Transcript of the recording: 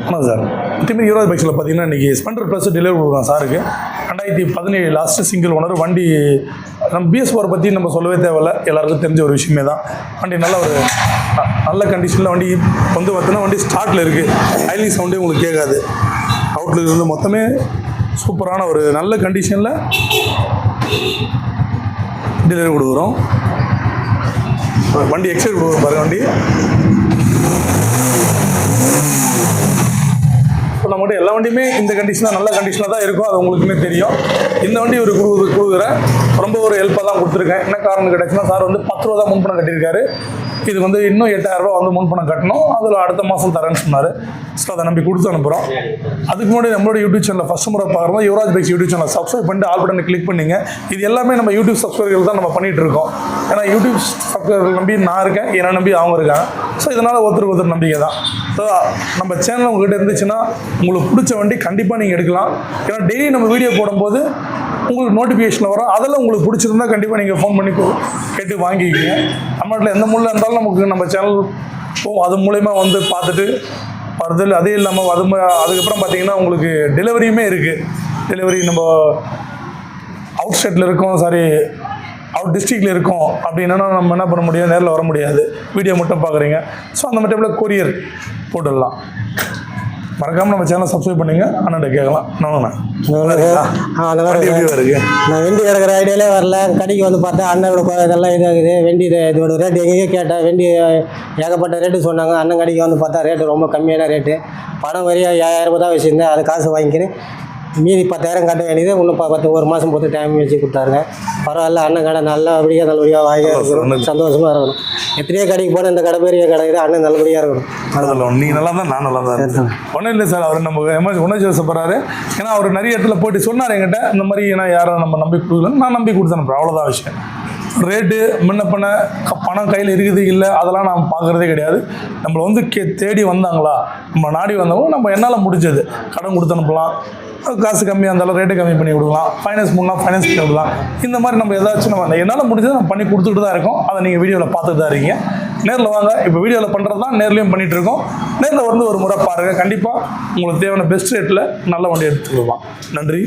வணக்கம் சார். திரும்பி யூரோஸ் பைக்ஸில் பார்த்தீங்கன்னா இன்றைக்கி ஸ்பெண்டர் ப்ளஸ் டெலிவரி கொடுக்குறோம் சாருக்கு. 2017 லாஸ்ட்டு சிங்கிள் ஓனர் வண்டி. நம்ம BS4 பற்றி நம்ம சொல்லவே தேவையில்ல, எல்லாருக்கும் தெரிஞ்ச ஒரு விஷயமே தான். வண்டி நல்ல கண்டிஷனில் வண்டி வந்து பார்த்தீங்கன்னா வண்டி ஸ்டார்ட்டில் இருக்குது. ஐலிங் சவுண்டே உங்களுக்கு கேட்காது. அவுட்லுக் இருந்து மொத்தமே சூப்பரான ஒரு நல்ல கண்டிஷனில் டெலிவரி கொடுக்குறோம். வண்டி எக்ஸைட் கொடுக்குறோம் பாருங்கள். வண்டி ஸோ நம்மகிட்ட எல்லா வண்டியுமே இந்த கண்டிஷனாக நல்ல கண்டிஷனாக தான் இருக்கும். அது உங்களுக்குமே தெரியும். இந்த வண்டி ஒரு கொடுக்குறேன், ரொம்ப ஒரு ஹெல்ப்பாக தான் கொடுத்துருக்கேன். என்ன காரணம் கிடைச்சுன்னா, சார் வந்து 10 ரூபா தான் முன்பணம் கட்டியிருக்காரு. இது வந்து இன்னும் 8000 ரூபா வந்து முன்பணம் கட்டணும். அதில் அடுத்த மாதம் தரேன்னு சொன்னார். ஸோ அதை நம்பி கொடுத்து அனுப்புகிறோம். அதுக்கு முன்னாடி நம்மளோட யூடியூப் சேனலில் ஃபஸ்ட் முறை பார்க்குறோம், Yuvraj bikes YouTube channel subscribe பண்ணிட்டு ஆல் பட்டனை கிளிக் பண்ணிங்க. இது எல்லாமே நம்ம யூடியூப் சப்ஸ்கிரைபர்கள் தான் நம்ம பண்ணிகிட்டு இருக்கோம். ஏன்னா யூடியூப் சப்ஸ்கிரைபர்கள் நம்பி நான் இருக்கேன், என்னை நம்பி அவங்க இருக்காங்க. ஸோ இதனால் ஒருத்தர் நம்பிக்கை தான். ஸோ நம்ம சேனல் உங்கள்கிட்ட இருந்துச்சுன்னா உங்களுக்கு பிடிச்ச வண்டி கண்டிப்பாக நீங்கள் எடுக்கலாம். ஏன்னா டெய்லி நம்ம வீடியோ போடும்போது உங்களுக்கு நோட்டிஃபிகேஷன் வரும். அதெல்லாம் உங்களுக்கு பிடிச்சிருந்தா கண்டிப்பாக நீங்கள் ஃபோன் பண்ணி கேட்டு வாங்கிக்கிங்க. நம்மகிட்ட எந்த மூலையில் இருந்தாலும் நமக்கு நம்ம சேனல் அது மூலயமா வந்து பார்த்துட்டு வருதல். அதே இல்லாமல் அதுக்கப்புறம் பார்த்தீங்கன்னா உங்களுக்கு டெலிவரியுமே இருக்குது. டெலிவரி நம்ம அவுட் ஸ்டேட்டில் இருக்கோம், அவுட் டிஸ்ட்ரிக்டில் இருக்கோம் அப்படின்னா நம்ம என்ன பண்ண முடியும், நேரில் வர முடியாது, வீடியோ மட்டும் பார்க்குறீங்க. ஸோ அந்த மாதிரி டைமில் கொரியர் போட்டுடலாம். மறக்காமல் நம்ம சேனலை சப்ஸ்கிரைப் பண்ணிங்க. அண்ணன் கேட்கலாம். அந்த மாதிரி இருக்கு. நான் வெண்டி கிடக்கிற ஐடியாலே வரல. கடைக்கு வந்து பார்த்தா அண்ணனோட இதெல்லாம் இதாகுது. வெண்டி இதோட ரேட்டு எங்கேயோ கேட்டேன். வெண்டி ஏகப்பட்ட ரேட்டு சொன்னாங்க. அண்ணன் கடைக்கு வந்து பார்த்தா ரேட்டு ரொம்ப கம்மியான ரேட்டு. பணம் வரையா 5000 ரூபா தான் வச்சுருந்தேன். அது காசு வாங்கிக்கிறேன். மீதி 10,000 கட்ட வேண்டியது. இன்னும் 1 மாதம் போட்டு டைம் வச்சு கொடுத்தாருங்க. பரவாயில்ல, அண்ணன் கடை நல்லபடியாக வாங்கி இருக்கணும், சந்தோஷமாக இருக்கணும். எத்தனையோ கடைக்கு போனால் இந்த கடை பெரிய கடை இது, அண்ணன் நல்லபடியாக இருக்கணும். நீங்கள் நல்லா தான், நான் நல்லா தான். ஒன்றும் இல்லை சார், அவர் நம்ம உணர்ச்சி வசப்படுறாரு. ஏன்னா அவர் நிறைய இடத்துல போயிட்டு சொன்னார் என்கிட்ட, இந்த மாதிரி ஏன்னா யாரும் நம்ம நம்பி கொடுக்கலன்னு. நான் நம்பி கொடுத்தேன். அவ்வளோதான் விஷயம். ரேட்டு முன்ன பணம் கையில் இருக்குது இல்லை அதெல்லாம் நான் பார்க்குறதே கிடையாது. நம்மளை வந்து தேடி வந்தாங்களா, நம்ம நாடி வந்தவங்க நம்ம என்னால் முடிஞ்சது கடன் கொடுத்து அனுப்பலாம். காசு கம்மியாக இருந்தாலும் ரேட்டு கம்மி பண்ணி கொடுக்கலாம். ஃபைனான்ஸ் பண்ணால் ஃபைனான்ஸ் பண்ணி கொடுக்கலாம். இந்த மாதிரி நம்ம ஏதாச்சும் நம்ம என்னால் முடிஞ்சதை நம்ம பண்ணி கொடுத்துட்டு தான் இருக்கோம். அதை நீங்கள் வீடியோவில் பார்த்துட்டு தான் இருக்கீங்க. நேரில் வாங்க. இப்போ வீடியோவில் பண்ணுறது தான் நேர்லேயும் பண்ணிகிட்டு இருக்கோம். நேரில் வந்து ஒரு முறை பாருங்கள். கண்டிப்பாக உங்களுக்கு தேவையான பெஸ்ட் ரேட்டில் நல்ல வண்டி எடுத்துக்கலாம். நன்றி.